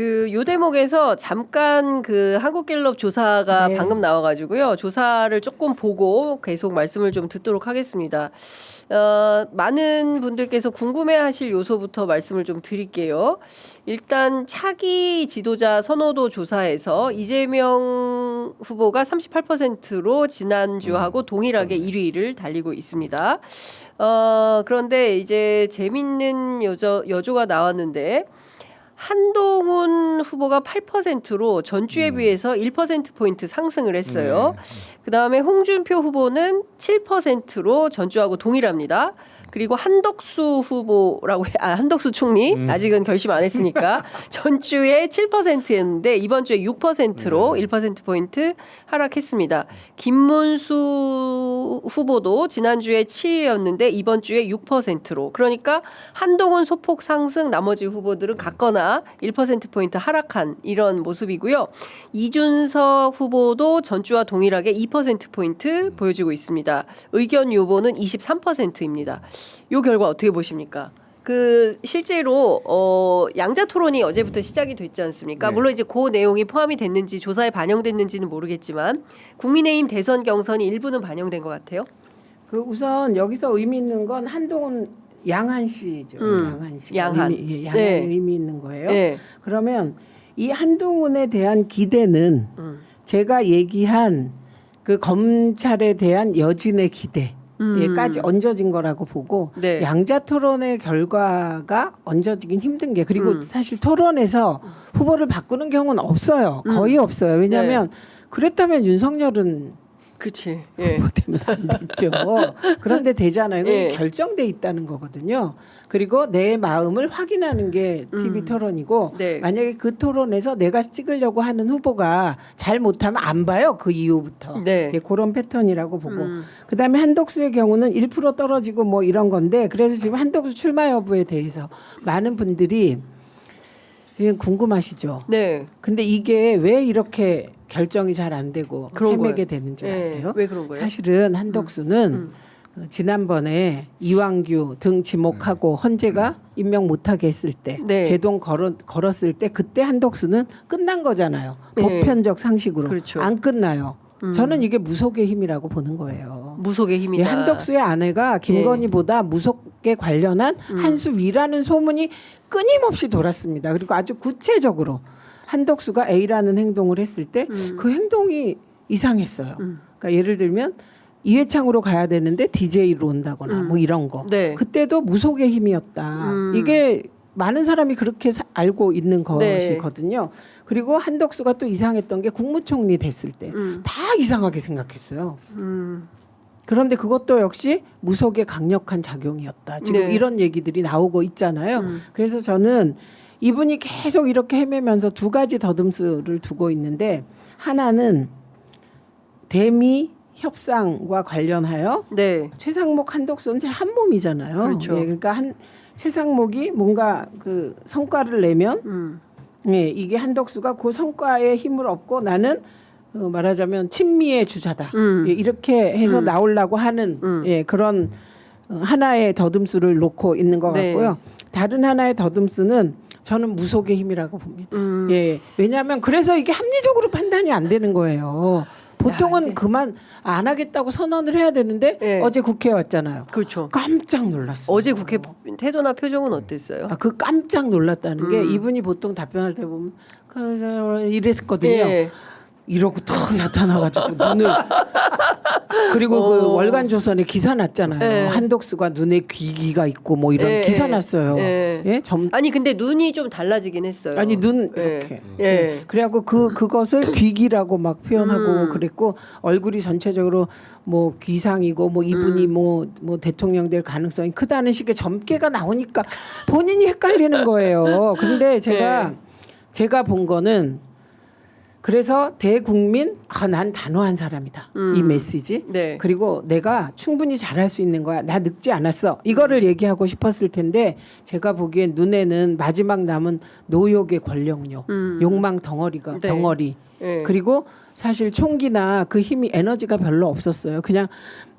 그 요 대목에서 잠깐 그 한국갤럽 조사가 네. 방금 나와가지고요. 조사를 조금 보고 계속 말씀을 좀 듣도록 하겠습니다. 많은 분들께서 궁금해하실 요소부터 말씀을 좀 드릴게요. 일단 차기 지도자 선호도 조사에서 이재명 후보가 38%로 지난주하고 동일하게 1위를 달리고 있습니다. 그런데 이제 재밌는 여조가 나왔는데 한동훈 후보가 8%로 전주에 비해서 1%포인트 상승을 했어요. 그다음에 홍준표 후보는 7%로 전주하고 동일합니다. 그리고 한덕수 후보라고 한덕수 총리 아직은 결심 안 했으니까 전주에 7%였는데 이번 주에 6%로 1%포인트 하락했습니다. 김문수 후보도 지난주에 7였는데 이번 주에 6%로 그러니까 한동훈 소폭 상승 나머지 후보들은 같거나 1%포인트 하락한 이런 모습이고요. 이준석 후보도 전주와 동일하게 2%포인트 보여주고 있습니다. 의견 유보는 23%입니다. 이 결과 어떻게 보십니까? 그 실제로 양자 토론이 어제부터 시작이 됐지 않습니까? 네. 물론 이제 그 내용이 포함이 됐는지 조사에 반영됐는지는 모르겠지만 국민의힘 대선 경선이 일부는 반영된 것 같아요. 그 우선 여기서 의미 있는 건 한동훈 양한 씨죠. 양한 씨. 양한. 양한 네. 의미 있는 거예요. 네. 그러면 이 한동훈에 대한 기대는 제가 얘기한 그 검찰에 대한 여진의 기대. 까지 얹어진 거라고 보고 네. 양자 토론의 결과가 얹어지긴 힘든 게 그리고 사실 토론에서 후보를 바꾸는 경우는 없어요. 거의 없어요. 왜냐하면 그랬다면 윤석열은 그렇지. 예. 후보 되면 안 되죠. 그런데 되잖아요. 예. 결정돼 있다는 거거든요. 그리고 내 마음을 확인하는 게 TV 토론이고 네. 만약에 그 토론에서 내가 찍으려고 하는 후보가 잘 못하면 안 봐요. 그 이후부터. 네. 예, 그런 패턴이라고 보고 그다음에 한덕수의 경우는 1% 떨어지고 뭐 이런 건데 그래서 지금 한덕수 출마 여부에 대해서 많은 분들이 지금 궁금하시죠. 네. 근데 이게 왜 이렇게 결정이 잘 안 되고 그런 헤매게 거예요. 되는지 예. 아세요? 왜 그런 거예요? 사실은 한덕수는 지난번에 이왕규 등 지목하고 헌재가 임명 못하게 했을 때 네. 제동 걸었을 때 그때 한덕수는 끝난 거잖아요. 네. 보편적 상식으로 그렇죠. 안 끝나요. 저는 이게 무속의 힘이라고 보는 거예요. 무속의 이 힘이다. 한덕수의 아내가 김건희보다 무속에 관련한 한수 위라는 소문이 끊임없이 돌았습니다. 그리고 아주 구체적으로 한덕수가 A라는 행동을 했을 때 그 행동이 이상했어요. 그러니까 예를 들면 이회창으로 가야 되는데 DJ로 온다거나 뭐 이런 거. 네. 그때도 무속의 힘이었다. 이게 많은 사람이 그렇게 알고 있는 네. 것이거든요. 그리고 한덕수가 또 이상했던 게 국무총리 됐을 때 다 이상하게 생각했어요. 그런데 그것도 역시 무속의 강력한 작용이었다. 지금 네. 이런 얘기들이 나오고 있잖아요. 그래서 저는 이분이 계속 이렇게 헤매면서 두 가지 더듬수를 두고 있는데 하나는 대미 협상과 관련하여 네. 최상목 한덕수는 한 몸이잖아요. 그렇죠. 예, 그러니까 최상목이 뭔가 그 성과를 내면 예, 이게 한덕수가 그 성과에 힘을 얻고 나는 말하자면 친미의 주자다. 예, 이렇게 해서 나오려고 하는 예, 그런 하나의 더듬수를 놓고 있는 것 네. 같고요. 다른 하나의 더듬수는 저는 무속의 힘이라고 봅니다. 예, 왜냐하면 그래서 이게 합리적으로 판단이 안 되는 거예요. 보통은 이게- 그만 안 하겠다고 선언을 해야 되는데 네. 어제 국회에 왔잖아요. 그렇죠. 깜짝 놀랐어요. 어제 국회 태도나 표정은 어땠어요? 그 깜짝 놀랐다는 게 이분이 보통 답변할 때 보면 그래서 이랬거든요. 예. 이러고 탁 나타나가지고 눈을 그리고 그 월간 조선에 기사 났잖아요. 예. 한덕수가 눈에 귀기가 있고 뭐 이런 예, 기사 예. 났어요. 예. 예? 아니 근데 눈이 좀 달라지긴 했어요. 아니 눈 예. 이렇게. 예. 그래갖고 그것을 귀기라고 막 표현하고 그랬고 얼굴이 전체적으로 뭐 귀상이고 뭐 이분이 뭐 대통령 될 가능성이 크다는 식의 점괘가 나오니까 본인이 헷갈리는 거예요. 근데 제가 본 거는 그래서 대국민 난 단호한 사람이다. 이 메시지. 네. 그리고 내가 충분히 잘할 수 있는 거야. 나 늙지 않았어. 이거를 얘기하고 싶었을 텐데 제가 보기엔 눈에는 마지막 남은 노욕의 권력욕, 욕망 덩어리가 네. 덩어리. 네. 그리고 사실 총기나 그 힘이 에너지가 별로 없었어요. 그냥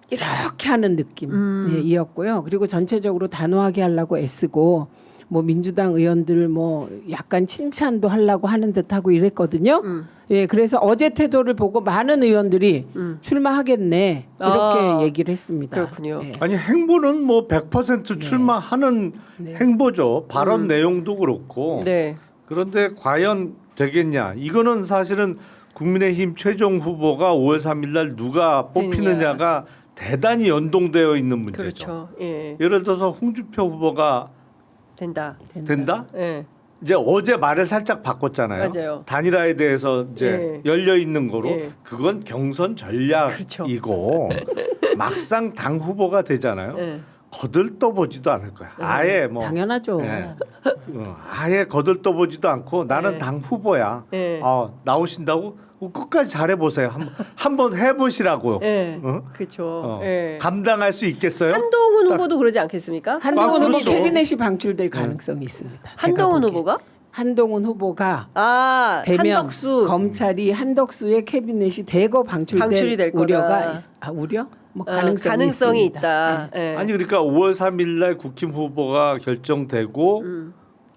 이렇게 하는 느낌이었고요. 그리고 전체적으로 단호하게 하려고 애쓰고 뭐 민주당 의원들 뭐 약간 칭찬도 하려고 하는 듯하고 이랬거든요. 예, 그래서 어제 태도를 보고 많은 의원들이 출마하겠네 이렇게 얘기를 했습니다. 그렇군요. 예. 아니 행보는 뭐 100% 출마하는 네. 행보죠. 발언 내용도 그렇고. 네. 그런데 과연 되겠냐? 이거는 사실은 국민의힘 최종 후보가 5월 3일 날 누가 뽑히느냐가 대단히 연동되어 있는 문제죠. 그렇죠. 예. 예를 들어서 홍준표 후보가 된다. 된다? 예. 이제 어제 말을 살짝 바꿨잖아요. 맞아요. 단일화에 대해서 이제 열려 있는 거로 예. 그건 경선 그렇죠. 전략이고 막상 당 후보가 되잖아요. 예. 거들떠보지도 않을 거야. 아예 뭐 당연하죠. 예. 아예 거들떠보지도 않고 나는 예. 당 후보야. 예. 나오신다고 끝까지 잘해보세요. 한번 해보시라고. 예. 어? 그렇죠. 예. 감당할 수 있겠어요? 한동훈 후보도 그러지 않겠습니까? 한동훈 후보 그렇죠. 캐비넷이 방출될 가능성이 있습니다. 제가 한동훈 보기엔. 후보가? 한동훈 후보가 아, 되면 한덕수. 검찰이 한덕수의 캐비넷이 대거 방출이 될 우려가 거다. 우려? 뭐 가능성이 있습니다. 있다. 예. 아니 그러니까 5월 3일 날 국힘 후보가 결정되고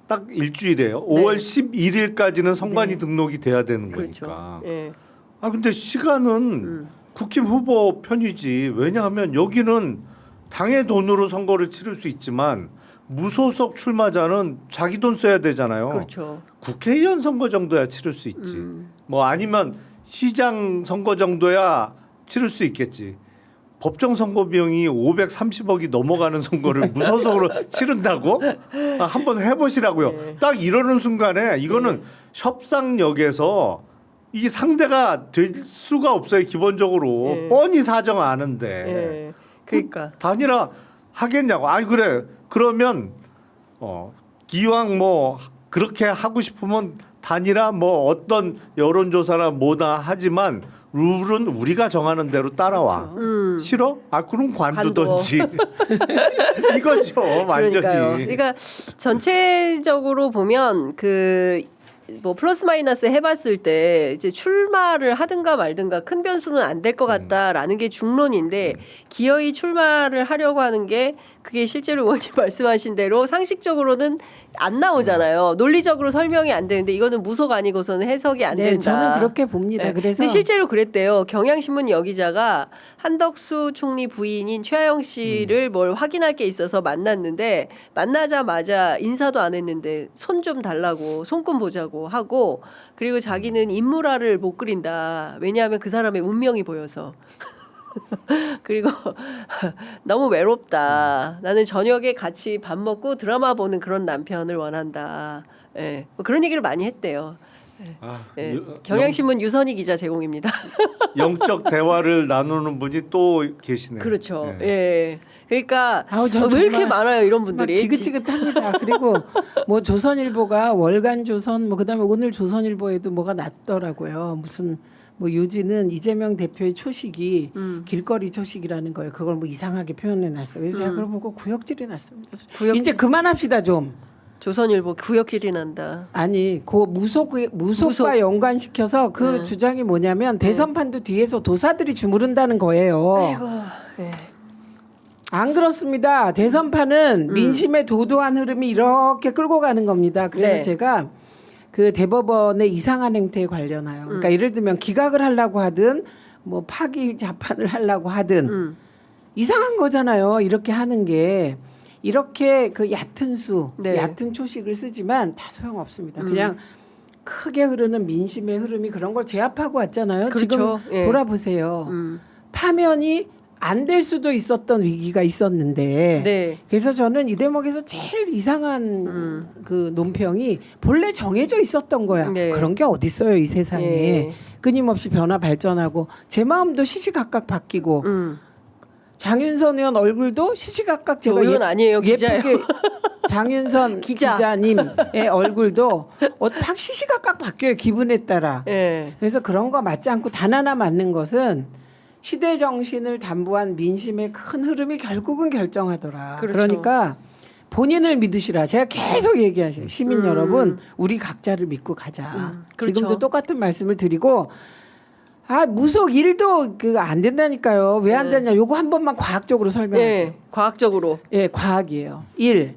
딱 일주일이에요. 5월 11일까지는 선관위 등록이 돼야 되는 그렇죠. 거니까. 예. 근데 시간은 국힘 후보 편이지. 왜냐하면 여기는 당의 돈으로 선거를 치를 수 있지만 무소속 출마자는 자기 돈 써야 되잖아요. 그렇죠. 국회의원 선거 정도야 치를 수 있지. 뭐 아니면 시장 선거 정도야 치를 수 있겠지. 법정 선거 비용이 530억이 넘어가는 선거를 무소속으로 치른다고? 한번 해보시라고요. 네. 딱 이러는 순간에 이거는 협상력에서 이게 상대가 될 수가 없어요. 기본적으로 네. 뻔히 사정 아는데 예. 그러니까 단일화 하겠냐고. 아니 그래. 그러면 기왕 뭐 그렇게 하고 싶으면 단일화 뭐 어떤 여론조사나 뭐다 하지만 룰은 우리가 정하는 대로 따라와. 싫어? 그럼 관두던지. 이거죠, 완전히. 그러니까요. 그러니까 전체적으로 보면 뭐 플러스 마이너스 해봤을 때 이제 출마를 하든가 말든가 큰 변수는 안 될 것 같다라는 게 중론인데 기어이 출마를 하려고 하는 게 그게 실제로 의원님 말씀하신 대로 상식적으로는 안 나오잖아요. 논리적으로 설명이 안 되는데 이거는 무속 아니고서는 해석이 안 네, 된다. 저는 그렇게 봅니다. 네. 그래서 근데 실제로 그랬대요. 경향신문 여기자가 한덕수 총리 부인인 최하영 씨를 뭘 확인할 게 있어서 만났는데 만나자마자 인사도 안 했는데 손 좀 달라고 손금 보자고 하고 그리고 자기는 인물화를 못 그린다. 왜냐하면 그 사람의 운명이 보여서. 그리고 너무 외롭다. 나는 저녁에 같이 밥 먹고 드라마 보는 그런 남편을 원한다. 예. 뭐 그런 얘기를 많이 했대요. 예. 경향신문 유선희 기자 제공입니다. 영적 대화를 나누는 분이 또 계시네요. 그렇죠. 네. 예. 그러니까 저 왜 이렇게 정말 많아요 이런 막 분들이? 지긋지긋합니다. 그리고 뭐 조선일보가 월간 조선 뭐 그다음에 오늘 조선일보에도 뭐가 났더라고요. 무슨 뭐 요지는 이재명 대표의 초식이 길거리 초식이라는 거예요. 그걸 뭐 이상하게 표현해 놨어요. 그래서 제가 그걸 보고 구역질이 났습니다. 이제 그만합시다 좀. 조선일보 구역질이 난다. 아니, 그 무속과 연관시켜서 그 주장이 뭐냐면 대선판도 뒤에서 도사들이 주무른다는 거예요. 아이고. 예. 안 그렇습니다. 대선판은 민심의 도도한 흐름이 이렇게 끌고 가는 겁니다. 그래서 네. 제가 그 대법원의 이상한 행태에 관련하여 그러니까 예를 들면 기각을 하려고 하든 뭐 파기 자판을 하려고 하든 이상한 거잖아요. 이렇게 하는 게 이렇게 그 얕은 네. 얕은 초식을 쓰지만 다 소용없습니다. 그냥 크게 흐르는 민심의 흐름이 그런 걸 제압하고 왔잖아요. 그렇죠. 지금 예. 돌아보세요. 파면이 안 될 수도 있었던 위기가 있었는데 네. 그래서 저는 이 대목에서 제일 이상한 그 논평이 본래 정해져 있었던 거야. 네. 그런 게 어디 있어요 이 세상에. 네. 끊임없이 변화 발전하고 제 마음도 시시각각 바뀌고 장윤선 의원 얼굴도 시시각각 제가 의원 아니에요, 기자예요. 예쁘게 장윤선 기자. 기자님의 얼굴도 확 시시각각 바뀌어요 기분에 따라. 예. 그래서 그런 거 맞지 않고 단 하나 맞는 것은 시대 정신을 담보한 민심의 큰 흐름이 결국은 결정하더라. 그렇죠. 그러니까 본인을 믿으시라. 제가 계속 얘기하시는 시민 여러분, 우리 각자를 믿고 가자. 그렇죠. 지금도 똑같은 말씀을 드리고 무속 1도 그 안 된다니까요. 왜 안 되냐? 요거 한 번만 과학적으로 설명할게요. 예. 과학적으로. 예, 과학이에요. 1.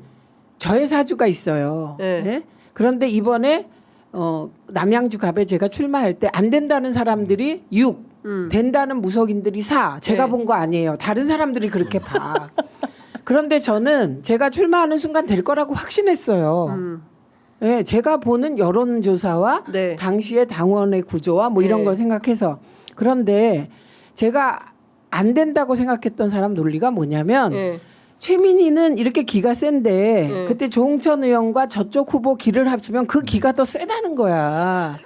저의 사주가 있어요. 네. 네? 그런데 이번에 남양주 갑에 제가 출마할 때 안 된다는 사람들이 6, 된다는 무속인들이 4. 제가 네. 본 거 아니에요. 다른 사람들이 그렇게 봐. 그런데 저는 제가 출마하는 순간 될 거라고 확신했어요. 네, 제가 보는 여론조사와 네. 당시의 당원의 구조와 뭐 이런 네. 걸 생각해서. 그런데 제가 안 된다고 생각했던 사람 논리가 뭐냐면 예. 최민희는 이렇게 기가 센데 네. 그때 조홍천 의원과 저쪽 후보 기를 합치면 그 기가 더 세다는 거야.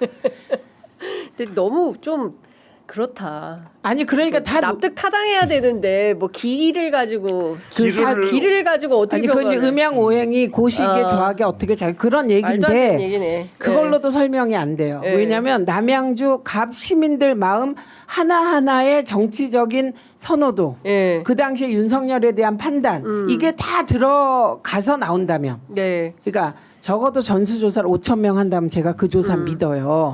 근데 너무 좀 그렇다. 아니 그러니까 다 납득 타당해야 되는데 뭐 기를 가지고 기를 가지고 어떻게 아니 그건 평가를- 음양오행이 고시기에 저하게 어떻게 잘 그런 말도 안 되는 얘기인데 얘기네. 그걸로도 설명이 안 돼요. 네. 왜냐하면 남양주 갑 시민들 마음 하나하나의 정치적인 선호도 예. 그 당시에 윤석열에 대한 판단 이게 다 들어가서 나온다면 네. 그러니까 적어도 전수조사를 5,000명 한다면 제가 그 조사 믿어요.